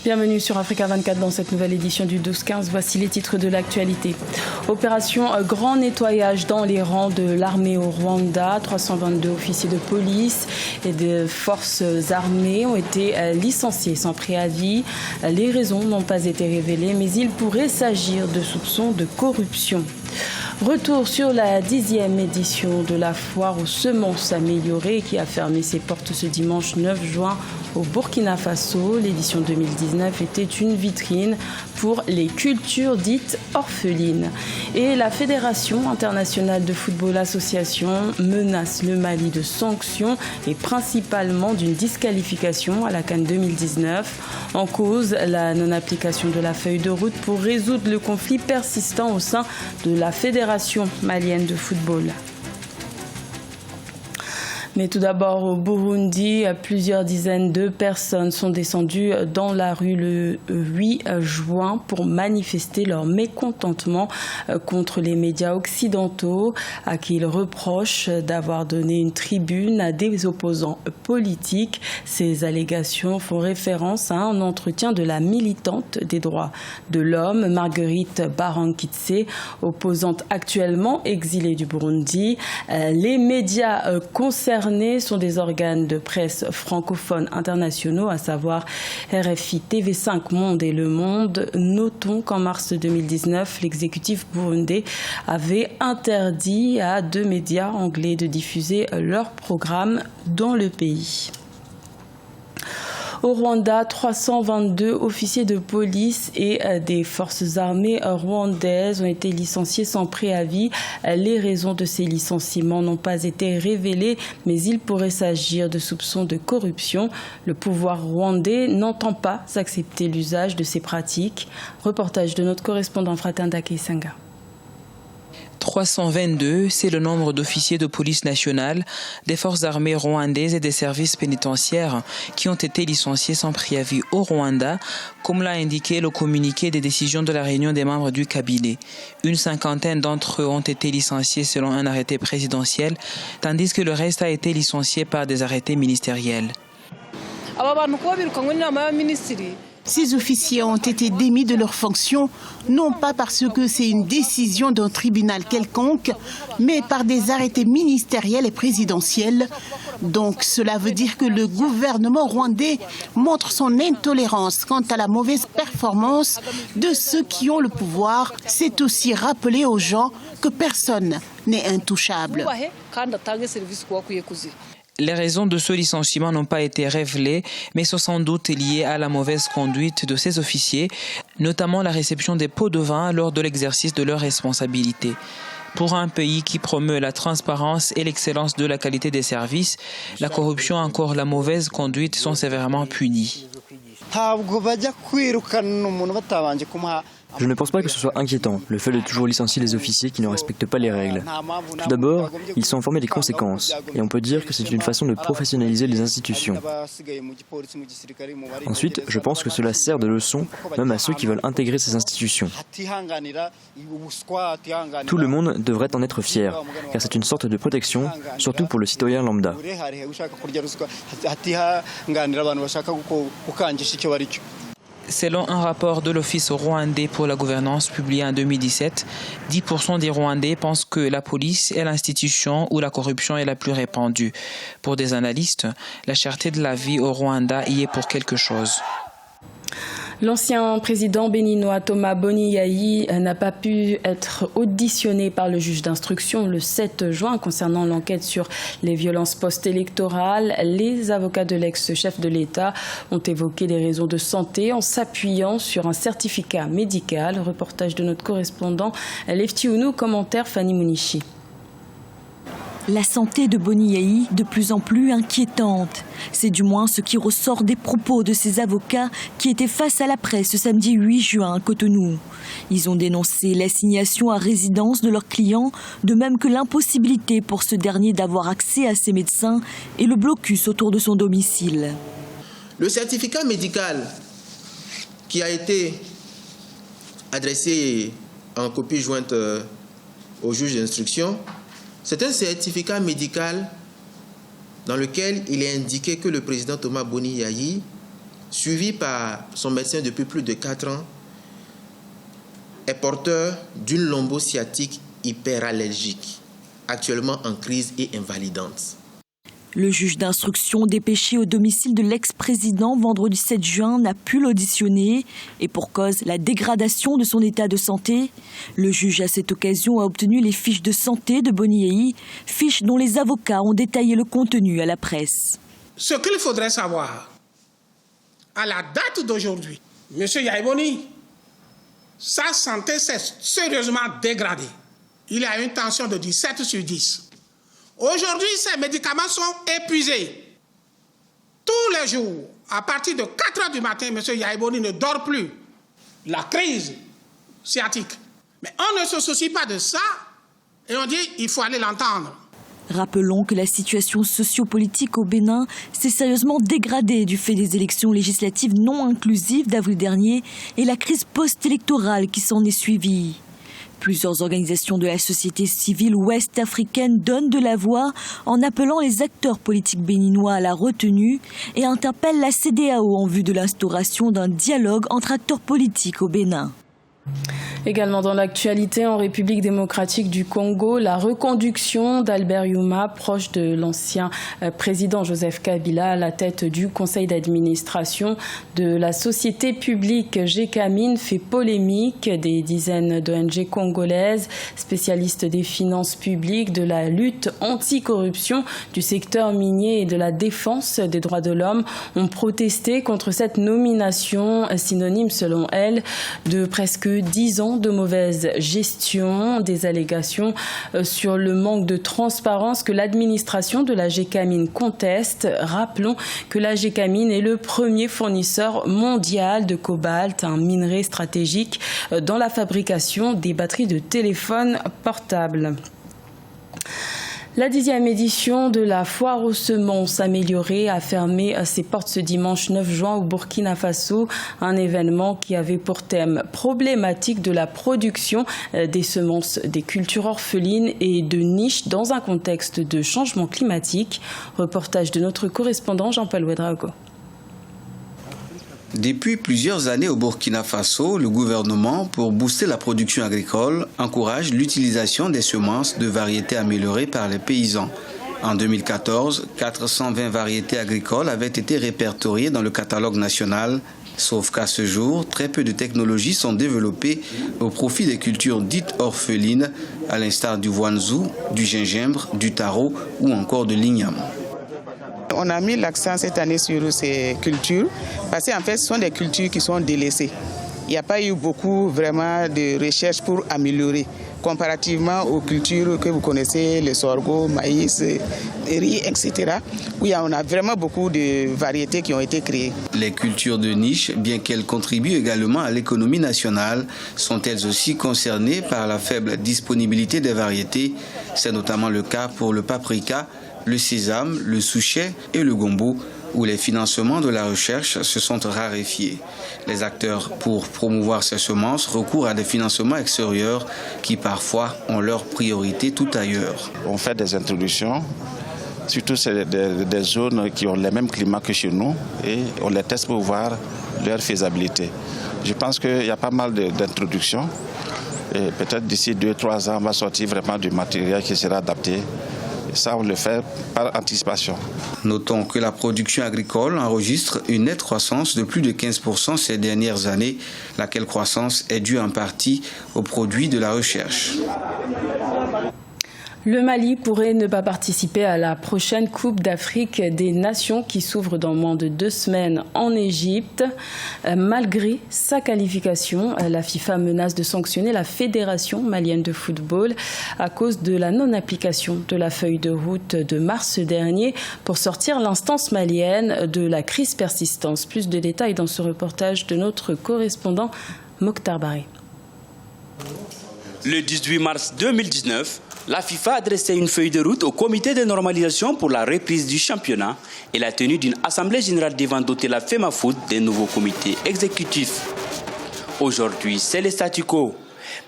Bienvenue sur Africa 24 dans cette nouvelle édition du 12-15. Voici les titres de l'actualité. Opération grand nettoyage dans les rangs de l'armée au Rwanda. 322 officiers de police et de forces armées ont été licenciés sans préavis. Les raisons n'ont pas été révélées, mais il pourrait s'agir de soupçons de corruption. Retour sur la 10e édition de la foire aux semences améliorées qui a fermé ses portes ce dimanche 9 juin au Burkina Faso. L'édition 2019 était une vitrine pour les cultures dites orphelines. Et la Fédération internationale de football association menace le Mali de sanctions et principalement d'une disqualification à la CAN 2019. En cause, la non-application de la feuille de route pour résoudre le conflit persistant au sein de la Fédération malienne de football. Mais tout d'abord, au Burundi, plusieurs dizaines de personnes sont descendues dans la rue le 8 juin pour manifester leur mécontentement contre les médias occidentaux à qui ils reprochent d'avoir donné une tribune à des opposants politiques. Ces allégations font référence à un entretien de la militante des droits de l'homme, Marguerite Barankitse, opposante actuellement exilée du Burundi. Les médias concernés sont des organes de presse francophones internationaux, à savoir RFI, TV5 Monde et Le Monde. Notons qu'en mars 2019, l'exécutif burundais avait interdit à 2 médias anglais de diffuser leurs programmes dans le pays. Au Rwanda, 322 officiers de police et des forces armées rwandaises ont été licenciés sans préavis. Les raisons de ces licenciements n'ont pas été révélées, mais il pourrait s'agir de soupçons de corruption. Le pouvoir rwandais n'entend pas accepter l'usage de ces pratiques. Reportage de notre correspondant Fratin Dake-Senga. 322, c'est le nombre d'officiers de police nationale, des forces armées rwandaises et des services pénitentiaires qui ont été licenciés sans préavis au Rwanda, comme l'a indiqué le communiqué des décisions de la réunion des membres du cabinet. Une cinquantaine d'entre eux ont été licenciés selon un arrêté présidentiel, tandis que le reste a été licencié par des arrêtés ministériels. Ces officiers ont été démis de leurs fonctions, non pas parce que c'est une décision d'un tribunal quelconque, mais par des arrêtés ministériels et présidentiels. Donc cela veut dire que le gouvernement rwandais montre son intolérance quant à la mauvaise performance de ceux qui ont le pouvoir. C'est aussi rappeler aux gens que personne n'est intouchable. Les raisons de ce licenciement n'ont pas été révélées, mais sont sans doute liées à la mauvaise conduite de ces officiers, notamment la réception des pots de vin lors de l'exercice de leurs responsabilités. Pour un pays qui promeut la transparence et l'excellence de la qualité des services, la corruption et encore la mauvaise conduite sont sévèrement punies. Je ne pense pas que ce soit inquiétant, le fait de toujours licencier les officiers qui ne respectent pas les règles. Tout d'abord, ils sont informés des conséquences, et on peut dire que c'est une façon de professionnaliser les institutions. Ensuite, je pense que cela sert de leçon même à ceux qui veulent intégrer ces institutions. Tout le monde devrait en être fier, car c'est une sorte de protection, surtout pour le citoyen lambda. Selon un rapport de l'Office rwandais pour la gouvernance publié en 2017, 10% des Rwandais pensent que la police est l'institution où la corruption est la plus répandue. Pour des analystes, la cherté de la vie au Rwanda y est pour quelque chose. L'ancien président béninois Thomas Boni Yayi n'a pas pu être auditionné par le juge d'instruction le 7 juin concernant l'enquête sur les violences post-électorales. Les avocats de l'ex-chef de l'État ont évoqué des raisons de santé en s'appuyant sur un certificat médical. Reportage de notre correspondant Lefti Ounou, commentaire Fanny Mounichi. La santé de Boni Yayi de plus en plus inquiétante. C'est du moins ce qui ressort des propos de ses avocats qui étaient face à la presse ce samedi 8 juin à Cotonou. Ils ont dénoncé l'assignation à résidence de leurs clients, de même que l'impossibilité pour ce dernier d'avoir accès à ses médecins et le blocus autour de son domicile. Le certificat médical qui a été adressé en copie jointe au juge d'instruction, c'est un certificat médical dans lequel il est indiqué que le président Thomas Boni Yayi suivi par son médecin depuis plus de 4 ans, est porteur d'une lombo-sciatique hyperallergique, actuellement en crise et invalidante. Le juge d'instruction dépêché au domicile de l'ex-président vendredi 7 juin n'a pu l'auditionner et pour cause la dégradation de son état de santé. Le juge à cette occasion a obtenu les fiches de santé de Boni Yayi, fiches dont les avocats ont détaillé le contenu à la presse. Ce qu'il faudrait savoir, à la date d'aujourd'hui, M. Yayi Boni, sa santé s'est sérieusement dégradée. Il a une tension de 17 sur 10. Aujourd'hui, ses médicaments sont épuisés. Tous les jours, à partir de 4 heures du matin, M. Yayi Boni ne dort plus. La crise sciatique. Mais on ne se soucie pas de ça et on dit qu'il faut aller l'entendre. Rappelons que la situation sociopolitique au Bénin s'est sérieusement dégradée du fait des élections législatives non inclusives d'avril dernier et la crise post-électorale qui s'en est suivie. Plusieurs organisations de la société civile ouest-africaine donnent de la voix en appelant les acteurs politiques béninois à la retenue et interpellent la CEDEAO en vue de l'instauration d'un dialogue entre acteurs politiques au Bénin. Également dans l'actualité, en République démocratique du Congo, la reconduction d'Albert Yuma, proche de l'ancien président Joseph Kabila, à la tête du conseil d'administration de la société publique Gécamine, fait polémique. Des dizaines d'ONG congolaises, spécialistes des finances publiques, de la lutte anticorruption, du secteur minier et de la défense des droits de l'homme ont protesté contre cette nomination, synonyme selon elles de presque 10 ans de mauvaise gestion, des allégations sur le manque de transparence que l'administration de la Gécamine conteste. Rappelons que la Gécamine est le premier fournisseur mondial de cobalt, un minerai stratégique dans la fabrication des batteries de téléphones portables. La 10e édition de la foire aux semences améliorées a fermé ses portes ce dimanche 9 juin au Burkina Faso, un événement qui avait pour thème problématique de la production des semences des cultures orphelines et de niche dans un contexte de changement climatique. Reportage de notre correspondant Jean-Paul Ouedraogo. Depuis plusieurs années au Burkina Faso, le gouvernement, pour booster la production agricole, encourage l'utilisation des semences de variétés améliorées par les paysans. En 2014, 420 variétés agricoles avaient été répertoriées dans le catalogue national, sauf qu'à ce jour, très peu de technologies sont développées au profit des cultures dites orphelines, à l'instar du wanzou, du gingembre, du taro ou encore de l'igname. On a mis l'accent cette année sur ces cultures parce qu'en fait, ce sont des cultures qui sont délaissées. Il n'y a pas eu beaucoup vraiment de recherches pour améliorer comparativement aux cultures que vous connaissez, le sorgho, maïs, riz, etc. où on a vraiment beaucoup de variétés qui ont été créées. Les cultures de niche, bien qu'elles contribuent également à l'économie nationale, sont elles aussi concernées par la faible disponibilité des variétés. C'est notamment le cas pour le paprika, le sésame, le souchet et le gombo, où les financements de la recherche se sont raréfiés. Les acteurs, pour promouvoir ces semences, recourent à des financements extérieurs qui parfois ont leur priorité tout ailleurs. On fait des introductions, surtout c'est des zones qui ont le même climat que chez nous, et on les teste pour voir leur faisabilité. Je pense qu'il y a pas mal d'introductions, et peut-être d'ici 2-3 ans, on va sortir vraiment du matériel qui sera adapté. Ça, on le fait par anticipation. Notons que la production agricole enregistre une nette croissance de plus de 15% ces dernières années, laquelle croissance est due en partie aux produits de la recherche. Le Mali pourrait ne pas participer à la prochaine Coupe d'Afrique des Nations qui s'ouvre dans moins de 2 semaines en Égypte. Malgré sa qualification, la FIFA menace de sanctionner la Fédération malienne de football à cause de la non-application de la feuille de route de mars dernier pour sortir l'instance malienne de la crise persistance. Plus de détails dans ce reportage de notre correspondant Mokhtar Baré. Le 18 mars 2019, la FIFA a dressé une feuille de route au comité de normalisation pour la reprise du championnat et la tenue d'une assemblée générale devant doter la FEMAFOOT des nouveaux comités exécutifs. Aujourd'hui, c'est le statu quo.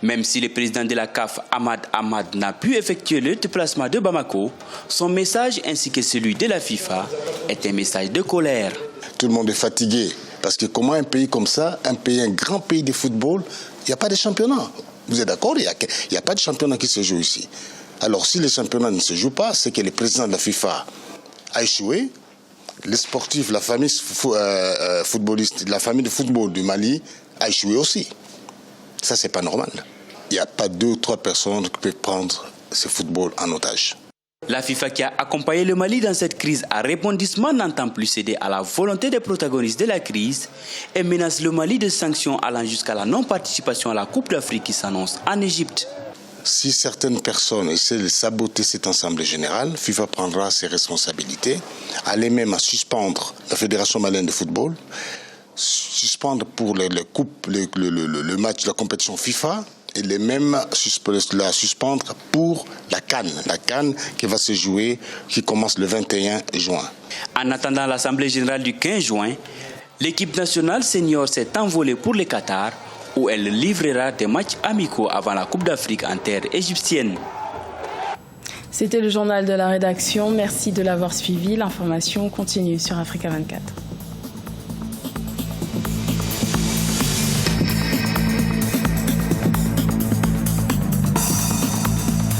Même si le président de la CAF, Ahmad Ahmad, n'a pu effectuer le déplacement de Bamako, son message ainsi que celui de la FIFA est un message de colère. Tout le monde est fatigué Parce que comment un pays comme ça, un grand pays de football, il n'y a pas de championnat. Vous êtes d'accord? Il n'y a pas de championnat qui se joue ici. Alors si les championnats ne se jouent pas, c'est que le président de la FIFA a échoué. Les sportifs, la famille footballiste, la famille de football du Mali a échoué aussi. Ça, c'est pas normal. Il n'y a pas 2 ou 3 personnes qui peuvent prendre ce football en otage. La FIFA qui a accompagné le Mali dans cette crise à rebondissement n'entend plus céder à la volonté des protagonistes de la crise et menace le Mali de sanctions allant jusqu'à la non-participation à la Coupe d'Afrique qui s'annonce en Égypte. Si certaines personnes essaient de saboter cette assemblée générale, FIFA prendra ses responsabilités, aller même à suspendre la Fédération malienne de football, suspendre pour le match de la compétition FIFA et les mêmes la suspendre pour la CAN qui va se jouer, qui commence le 21 juin. En attendant l'Assemblée générale du 15 juin, l'équipe nationale senior s'est envolée pour le Qatar, où elle livrera des matchs amicaux avant la Coupe d'Afrique en terre égyptienne. C'était le journal de la rédaction. Merci de l'avoir suivi. L'information continue sur Africa 24.